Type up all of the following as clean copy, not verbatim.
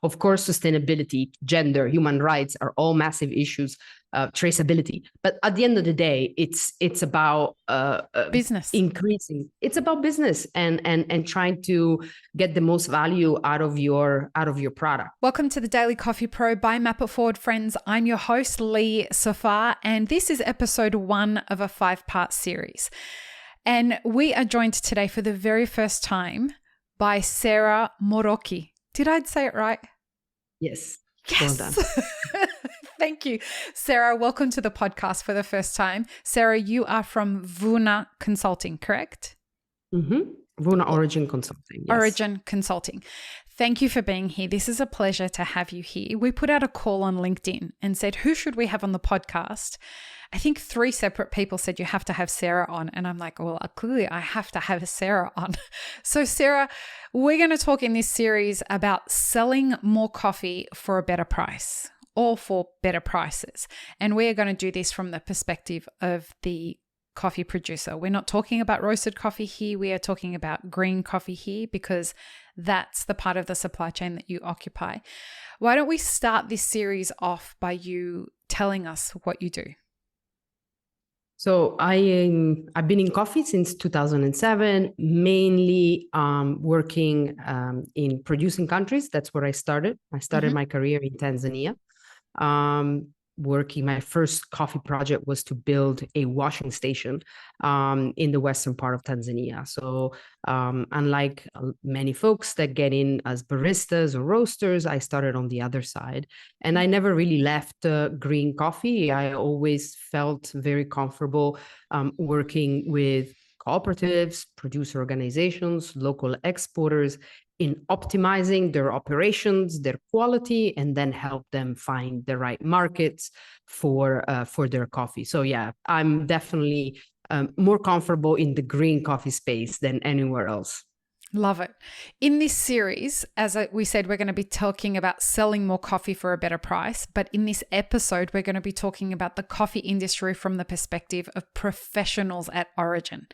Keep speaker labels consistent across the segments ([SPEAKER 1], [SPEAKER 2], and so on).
[SPEAKER 1] Of course, sustainability, gender, human rights are all massive issues, traceability. But at the end of the day, it's about
[SPEAKER 2] business.
[SPEAKER 1] Increasing. It's about business and trying to get the most value out of your product.
[SPEAKER 2] Welcome to the Daily Coffee Pro by Map It Forward, friends. I'm your host, Lee Safar, and this is episode 1 of a 5-part series. And we are joined today for the very first time by Sara Morrocchi. Did I say it right?
[SPEAKER 1] Yes.
[SPEAKER 2] Yes.
[SPEAKER 1] Well done.
[SPEAKER 2] Thank you. Sara, welcome to the podcast for the first time. Sara, you are from Vuna Consulting, correct?
[SPEAKER 1] Mm-hmm. Vuna Origin Consulting. Yes.
[SPEAKER 2] Origin Consulting. Thank you for being here. This is a pleasure to have you here. We put out a call on LinkedIn and said, who should we have on the podcast? I think 3 separate people said you have to have Sara on. And I'm like, well, clearly I have to have Sara on. So Sara, we're going to talk in this series about selling more coffee for a better price or for better prices. And we're going to do this from the perspective of the coffee producer. We're not talking about roasted coffee here. We are talking about green coffee here because that's the part of the supply chain that you occupy. Why don't we start this series off by you telling us what you do?
[SPEAKER 1] So I've been in coffee since 2007, mainly working in producing countries. That's where I started. I started my career in Tanzania. My first coffee project was to build a washing station in the western part of Tanzania. So unlike many folks that get in as baristas or roasters, I started on the other side. And I never really left green coffee. I always felt very comfortable working with cooperatives, producer organizations, local exporters, in optimizing their operations, their quality, and then help them find the right markets for their coffee. So yeah, I'm definitely more comfortable in the green coffee space than anywhere else.
[SPEAKER 2] Love it. In this series, as we said, we're going to be talking about selling more coffee for a better price. But in this episode, we're going to be talking about the coffee industry from the perspective of professionals at Origin.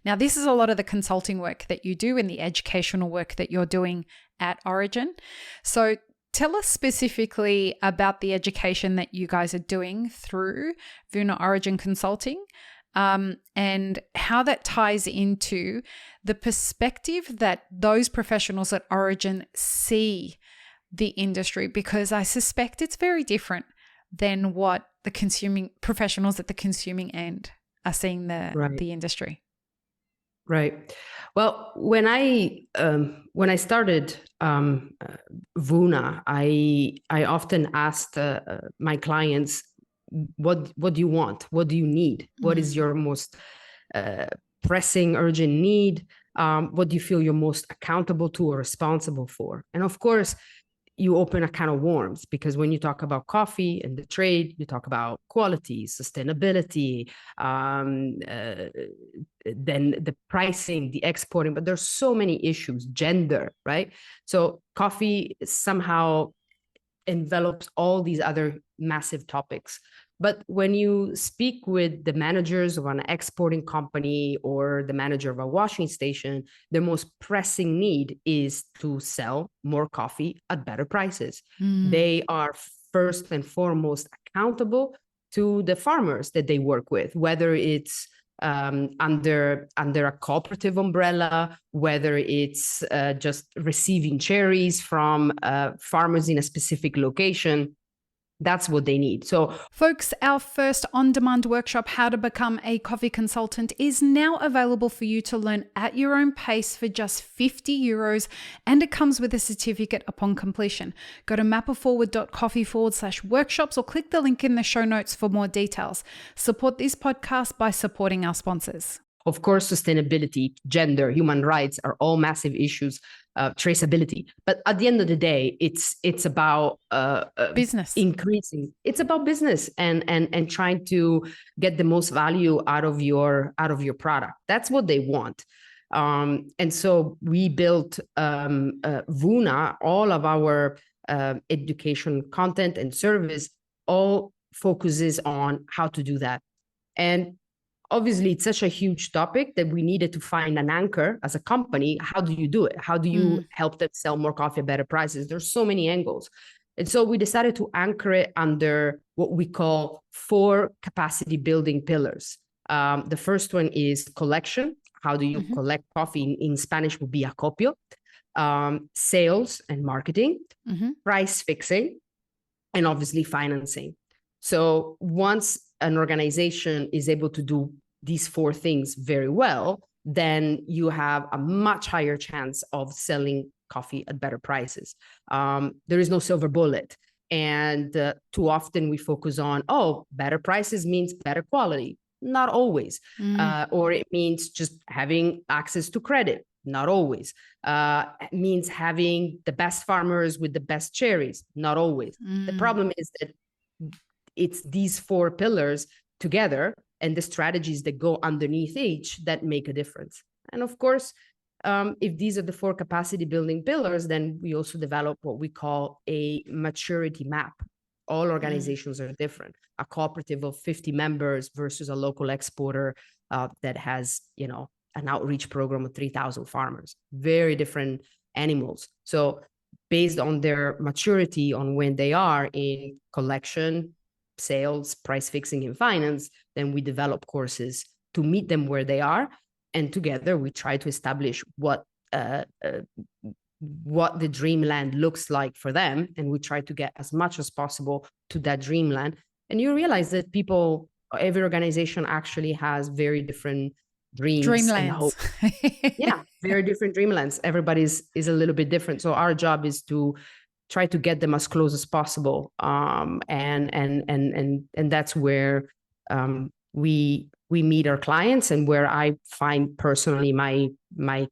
[SPEAKER 2] Now, this is a lot of the consulting work that you do and the educational work that you're doing at Origin. So tell us specifically about the education that you guys are doing through Vuna Origin Consulting. And how that ties into the perspective that those professionals at Origin see the industry, because I suspect it's very different than what the consuming professionals at the consuming end are seeing the industry.
[SPEAKER 1] Right. Well, when I started Vuna, I often asked my clients, what do you want? What do you need? What is your most pressing, urgent need? What do you feel you're most accountable to or responsible for? And of course, you open a can of worms, because when you talk about coffee and the trade, you talk about quality, sustainability, then the pricing, the exporting, but there's so many issues, gender, right? So coffee somehow envelops all these other massive topics. But when you speak with the managers of an exporting company or the manager of a washing station, the most pressing need is to sell more coffee at better prices. They are first and foremost accountable to the farmers that they work with, whether it's under a cooperative umbrella, whether it's just receiving cherries from farmers in a specific location. That's what they need. So,
[SPEAKER 2] folks, our first on-demand workshop, How to Become a Coffee Consultant, is now available for you to learn at your own pace for just €50, and it comes with a certificate upon completion. Go to mapitforward.coffee/workshops or click the link in the show notes for more details. Support this podcast by supporting our sponsors.
[SPEAKER 1] Of course, sustainability, gender, human rights are all massive issues, traceability. But at the end of the day, it's about
[SPEAKER 2] business.
[SPEAKER 1] Increasing. It's about business and trying to get the most value out of your product. That's what they want. And so we built Vuna. All of our education content and service all focuses on how to do that. And obviously it's such a huge topic that we needed to find an anchor as a company. How do you do it? How do you help them sell more coffee at better prices? There's so many angles. And so we decided to anchor it under what we call 4 capacity building pillars. The first one is collection. How do you collect coffee? In Spanish would be acopio. Sales and marketing, price fixing, and obviously financing. So once an organization is able to do these 4 things very well, then you have a much higher chance of selling coffee at better prices. There is no silver bullet. And too often we focus on, better prices means better quality. Not always. Or it means just having access to credit. Not always. It means having the best farmers with the best cherries. Not always. The problem is that it's these 4 pillars together and the strategies that go underneath each that make a difference. And of course, if these are the 4 capacity building pillars, then we also develop what we call a maturity map. All organizations are different. A cooperative of 50 members versus a local exporter that has, an outreach program of 3,000 farmers. Very different animals. So based on their maturity, on when they are in collection, sales, price fixing, and finance, then we develop courses to meet them where they are. And together we try to establish what the dreamland looks like for them. And we try to get as much as possible to that dreamland. And you realize that every organization actually has very different dreams and hope. Yeah, very different dreamlands. Everybody's is a little bit different. So our job is to try to get them as close as possible. And that's where we meet our clients, and where I find personally my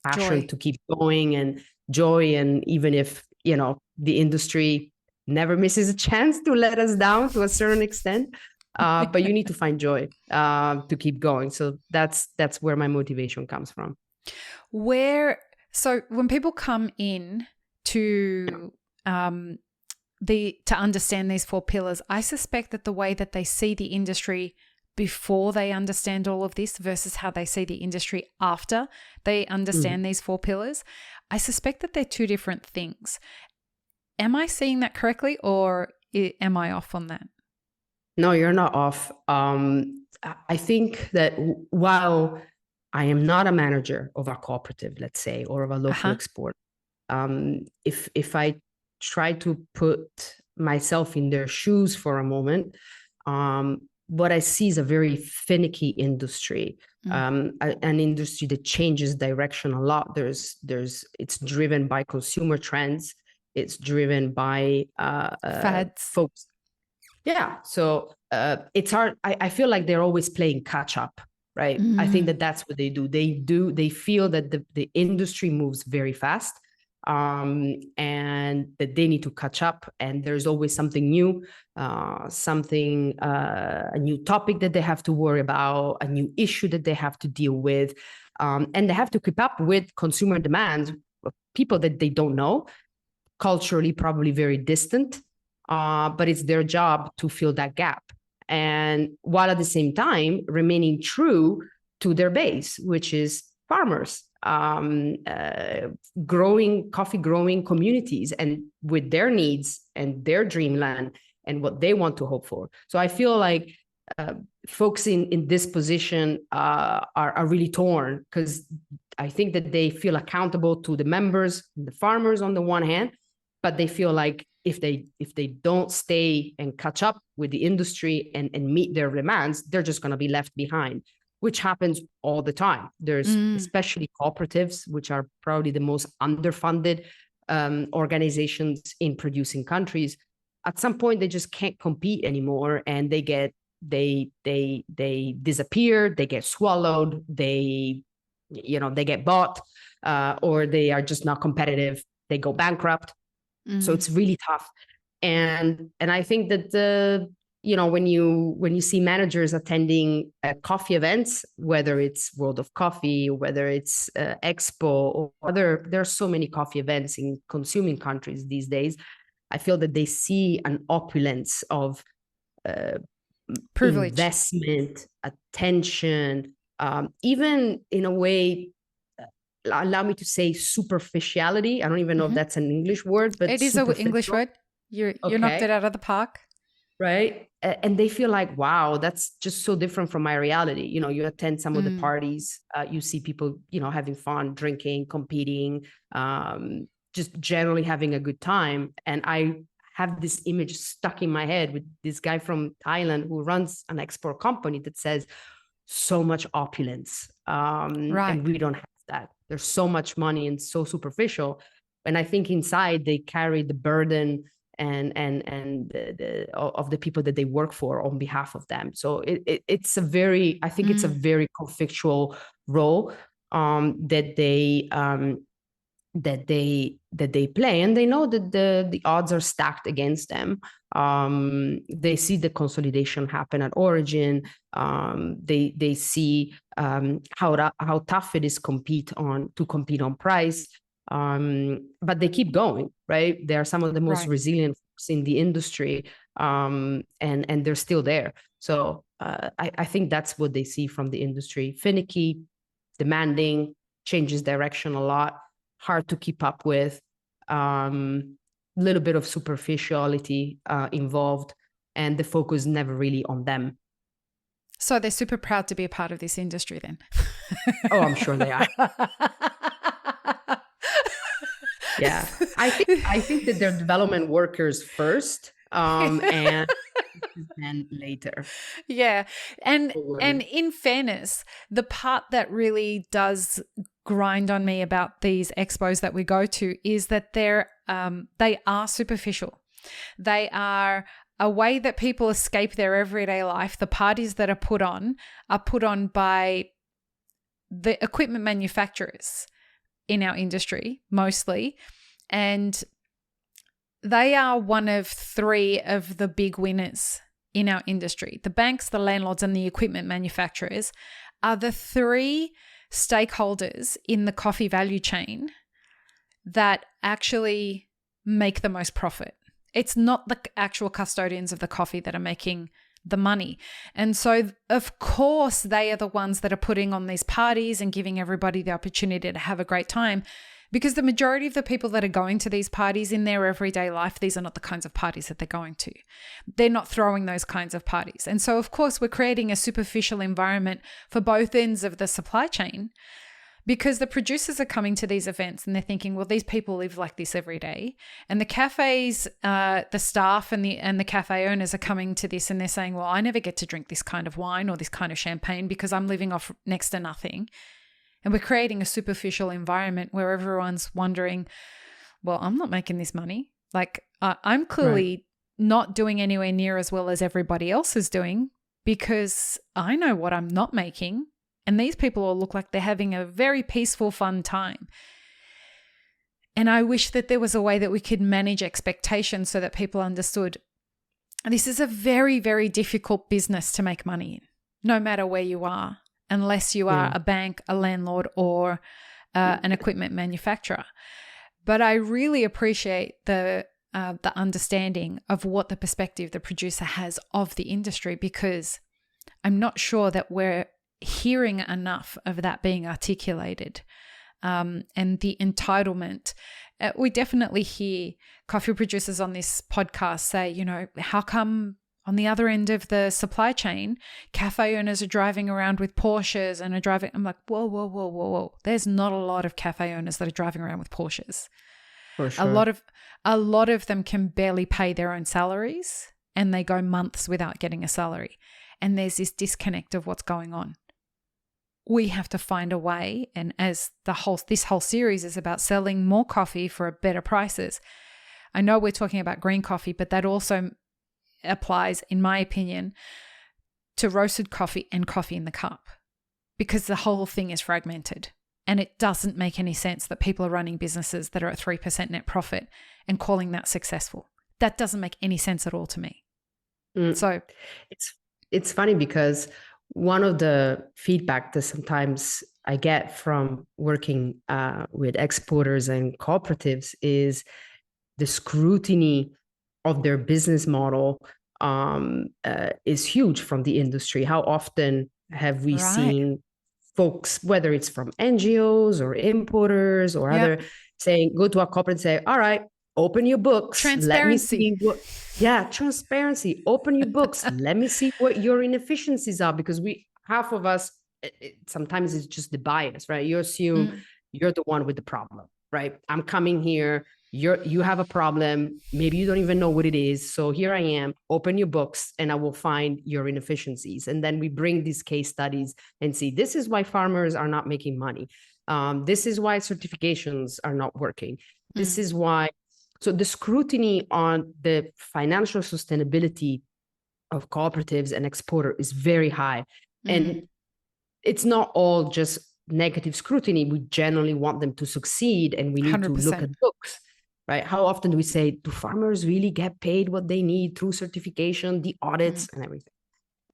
[SPEAKER 1] passion to keep going, and joy. And even if, the industry never misses a chance to let us down to a certain extent, but you need to find joy to keep going. So that's where my motivation comes from.
[SPEAKER 2] So when people come in to understand these 4 pillars, I suspect that the way that they see the industry before they understand all of this versus how they see the industry after they understand these 4 pillars, I suspect that they're 2 different things. Am I seeing that correctly, or am I off on that?
[SPEAKER 1] No, you're not off. I think that while I am not a manager of a cooperative, let's say, or of a local export, if I try to put myself in their shoes for a moment, what I see is a very finicky industry, an industry that changes direction a lot. It's driven by consumer trends. It's driven by
[SPEAKER 2] fads,
[SPEAKER 1] folks. Yeah. So it's hard. I feel like they're always playing catch up, right? I think that's what they do. They feel that the industry moves very fast, and that they need to catch up. And there's always something new, a new topic that they have to worry about, a new issue that they have to deal with. And they have to keep up with consumer demands of people that they don't know, culturally probably very distant, but it's their job to fill that gap. And while at the same time remaining true to their base, which is farmers, coffee growing communities, and with their needs and their dreamland and what they want to hope for. So I feel like folks in this position are really torn, because I think that they feel accountable to the members, the farmers on the one hand, but they feel like if they don't stay and catch up with the industry and meet their demands, they're just going to be left behind, which happens all the time. There's especially cooperatives, which are probably the most underfunded organizations in producing countries. At some point, they just can't compete anymore, and they disappear, they get swallowed, they get bought, or they are just not competitive. They go bankrupt. So it's really tough. And I think that when you see managers attending coffee events, whether it's World of Coffee, whether it's Expo or there are so many coffee events in consuming countries these days, I feel that they see an opulence of
[SPEAKER 2] privilege,
[SPEAKER 1] investment, attention, even in a way, allow me to say superficiality. I don't even know if that's an English word, but
[SPEAKER 2] it is an English word. You knocked it out of the park.
[SPEAKER 1] Right. And they feel like, wow, that's just so different from my reality. You know, you attend some of the parties, you see people, you know, having fun, drinking, competing, just generally having a good time. And I have this image stuck in my head with this guy from Thailand who runs an export company that says so much opulence. And we don't have that. There's so much money and so superficial. And I think inside they carry the burden and of the people that they work for on behalf of them. So it's a very, I think it's a very conflictual role that they play, and they know that the odds are stacked against them. They see the consolidation happen at Origin. They see how tough it is to compete on price. But they keep going, right? They are some of the most resilient folks in the industry, and they're still there. So I think that's what they see from the industry: finicky, demanding, changes direction a lot, hard to keep up with, little bit of superficiality involved, and the focus never really on them.
[SPEAKER 2] So they're super proud to be a part of this industry then.
[SPEAKER 1] Oh, I'm sure they are. Yeah. I think that they're development workers first, and then later.
[SPEAKER 2] Yeah. And in fairness, the part that really does grind on me about these expos that we go to is that they are superficial. They are a way that people escape their everyday life. The parties that are put on by the equipment manufacturers in our industry mostly, and they are one of three of the big winners in our industry. The banks, the landlords, and the equipment manufacturers are the three stakeholders in the coffee value chain that actually make the most profit. It's not the actual custodians of the coffee that are making the money. And so, of course, they are the ones that are putting on these parties and giving everybody the opportunity to have a great time, because the majority of the people that are going to these parties in their everyday life, these are not the kinds of parties that they're going to. They're not throwing those kinds of parties. And so, of course, we're creating a superficial environment for both ends of the supply chain, because the producers are coming to these events and they're thinking, well, these people live like this every day. And the cafes, the staff and the cafe owners are coming to this and they're saying, well, I never get to drink this kind of wine or this kind of champagne because I'm living off next to nothing. And we're creating a superficial environment where everyone's wondering, well, I'm not making this money. Like I'm clearly not doing anywhere near as well as everybody else is doing, because I know what I'm not making. And these people all look like they're having a very peaceful, fun time. And I wish that there was a way that we could manage expectations so that people understood this is a very, very difficult business to make money in, no matter where you are, unless you are a bank, a landlord, or an equipment manufacturer. But I really appreciate the understanding of what the perspective the producer has of the industry, because I'm not sure that we're hearing enough of that being articulated, and the entitlement. We definitely hear coffee producers on this podcast say, you know, how come on the other end of the supply chain, cafe owners are driving around with Porsches and are driving. I'm like, whoa, whoa, whoa, whoa, whoa. There's not a lot of cafe owners that are driving around with Porsches.
[SPEAKER 1] For sure.
[SPEAKER 2] A lot of them can barely pay their own salaries, and they go months without getting a salary. And there's this disconnect of what's going on. We have to find a way, and as this whole series is about selling more coffee for better prices. I know we're talking about green coffee, but that also applies, in my opinion, to roasted coffee and coffee in the cup, because the whole thing is fragmented, and it doesn't make any sense that people are running businesses that are at 3% net profit and calling that successful. That doesn't make any sense at all to me. So
[SPEAKER 1] it's funny, because one of the feedback that sometimes I get from working with exporters and cooperatives is the scrutiny of their business model is huge from the industry. How often have we seen folks, whether it's from NGOs or importers or other, saying, go to a corporate and say, all right, open your books.
[SPEAKER 2] Transparency.
[SPEAKER 1] Let me see transparency. Open your books. Let me see what your inefficiencies are, because half of us, sometimes it's just the bias, right? You assume you're the one with the problem, right? I'm coming here. You have a problem. Maybe you don't even know what it is. So here I am, open your books and I will find your inefficiencies. And then we bring these case studies and see, this is why farmers are not making money. This is why certifications are not working. This is why. So the scrutiny on the financial sustainability of cooperatives and exporter is very high. And it's not all just negative scrutiny. We generally want them to succeed, and we need 100%. To look at books. Right? How often do we say, do farmers really get paid what they need through certification, the audits and everything?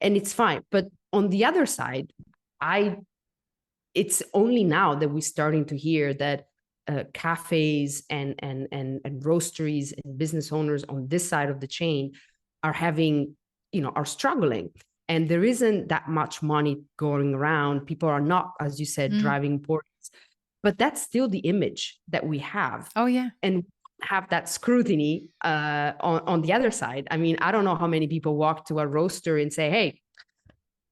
[SPEAKER 1] And it's fine. But on the other side, it's only now that we're starting to hear that cafes and roasteries and business owners on this side of the chain are are struggling. And there isn't that much money going around. People are not, as you said, driving ports. But that's still the image that we have.
[SPEAKER 2] Oh, yeah.
[SPEAKER 1] And have that scrutiny on the other side. I mean, I don't know how many people walk to a roaster and say, hey,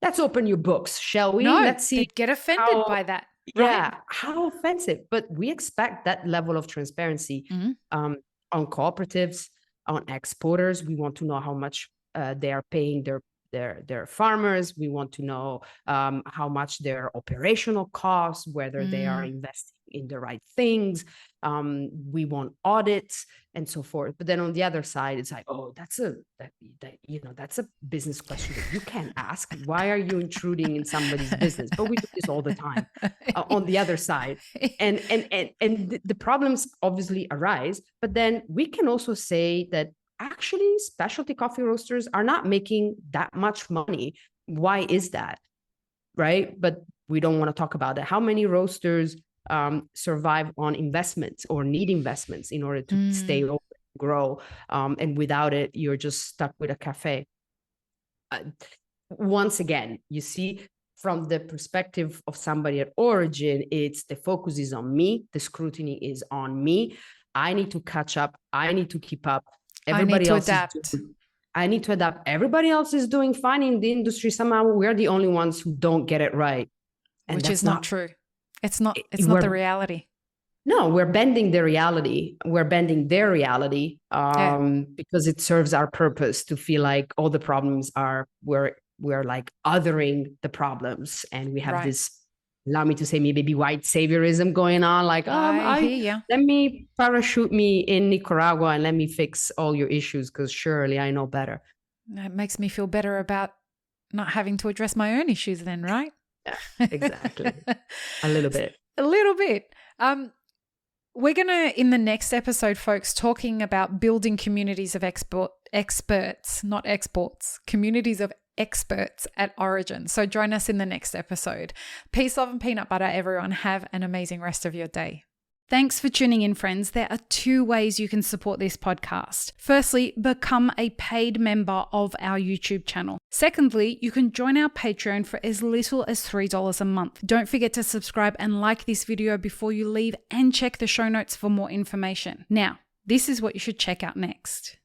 [SPEAKER 1] let's open your books, shall we?
[SPEAKER 2] No,
[SPEAKER 1] let's see.
[SPEAKER 2] They get offended by that. Right?
[SPEAKER 1] Yeah, how offensive. But we expect that level of transparency on cooperatives, on exporters. We want to know how much they are paying their farmers. We want to know how much their operational costs, whether they are investing in the right things. We want audits and so forth. But then on the other side, it's like, oh, that's a business question that you can't ask. Why are you intruding in somebody's business? But we do this all the time on the other side. And the problems obviously arise. But then we can also say that actually specialty coffee roasters are not making that much money. Why is that? Right? But we don't want to talk about it. How many roasters survive on investments or need investments in order to stay open, grow? And without it, you're just stuck with a cafe. Once again, you see, from the perspective of somebody at Origin, it's the focus is on me. The scrutiny is on me. I need to catch up. I need to keep up. Everybody else I need to adapt. Everybody else is doing fine in the industry. Somehow we're the only ones who don't get it right.
[SPEAKER 2] And which is not true. It's not the reality.
[SPEAKER 1] No, we're bending the reality. We're bending their reality because it serves our purpose to feel like all the problems we're like othering the problems. And we have this, allow me to say, maybe white saviorism going on. Like, let me parachute me in Nicaragua and let me fix all your issues because surely I know better.
[SPEAKER 2] It makes me feel better about not having to address my own issues then, right?
[SPEAKER 1] Yeah, exactly. A little bit.
[SPEAKER 2] We're going to, in the next episode, folks, talking about building communities of experts, not exports, communities of experts at Origin. So join us in the next episode. Peace, love, and peanut butter, everyone. Have an amazing rest of your day. Thanks for tuning in, friends. There are 2 ways you can support this podcast. Firstly, become a paid member of our YouTube channel. Secondly, you can join our Patreon for as little as $3 a month. Don't forget to subscribe and like this video before you leave, and check the show notes for more information. Now, this is what you should check out next.